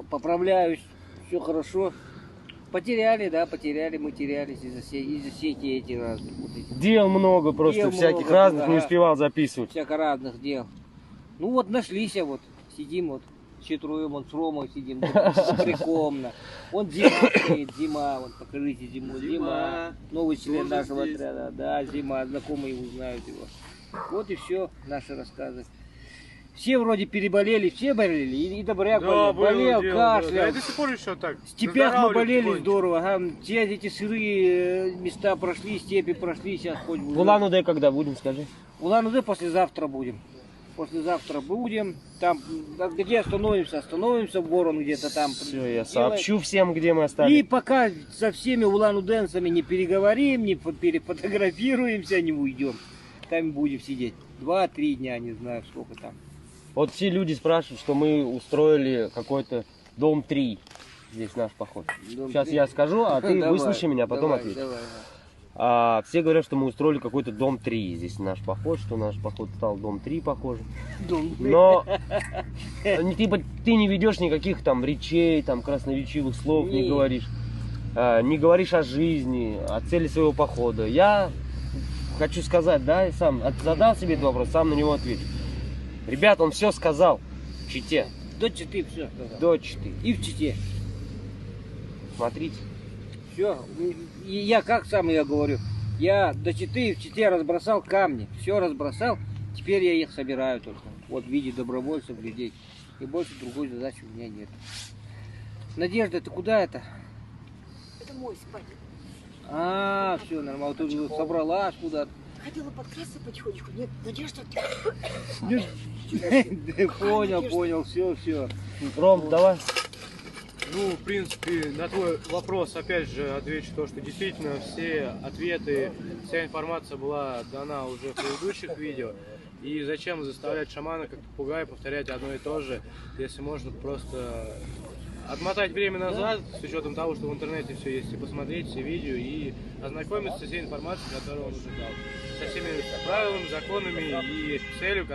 Поправляюсь, все хорошо. Потеряли, да, мы терялись из-за сети эти разных. Вот эти. Дел много, просто Дел всяких много, разных, да. не успевал записывать. Всяко разных дел. Ну вот нашлись, вот сидим вот. Четвером, он с Ромой сидим, прикомно. Он зима стоит, зима, вот покажите зиму, зима. Новый член нашего отряда, да, зима, знакомые его знают его. Вот и все, наши рассказы. Все вроде переболели, все болели, и Добряк да, болел, кашлял. Да, до сих пор еще так. В степях мы болели здорово, ага. Те эти сырые места прошли, степи прошли, сейчас хоть будем. В Улан-Удэ когда будем, скажи? В Улан-Удэ послезавтра будем. Послезавтра будем. Там, где остановимся, в Ворон где-то там. Все, я сообщу всем, где мы остались. И пока со всеми улан-удэнцами не переговорим, не перефотографируемся, не уйдем. Там будем сидеть 2-3 дня, не знаю сколько там. Вот все люди спрашивают, что мы устроили какой-то дом 3. Здесь наш поход. Дом Сейчас 3? Я скажу, а ты выслушай меня, потом ответишь. Все говорят, что мы устроили какой-то дом 3. Здесь наш поход, что наш поход стал дом 3 похоже. Но ты не ведешь никаких там речей, там красноречивых слов не говоришь. Не говоришь о жизни, о цели своего похода. Я хочу сказать, да, сам задал себе этот вопрос, сам на него ответил. Ребят, он все сказал в Чите. До Читы все сказал. До Читы. И в Чите. Смотрите. Все. И я как сам я говорю, я до Читы в Чите разбросал камни. Все разбросал. Теперь я их собираю только. Вот в виде добровольцев, людей. И больше другой задачи у меня нет. Надежда, ты куда это? Это мой спать. Все нормально. Тут собралась куда-то. Хотела подкрасться потихонечку. Нет, Надежда. Понял, все. Ром, давай. Ну, в принципе, на твой вопрос, опять же, отвечу то, что действительно все ответы, вся информация была дана уже в предыдущих видео. И зачем заставлять шамана, как попугая, повторять одно и то же, если можно просто отмотать время назад, с учетом того, что в интернете все есть, и посмотреть все видео, и ознакомиться со всей информацией, которую он уже дал. Со всеми правилами, законами и целью,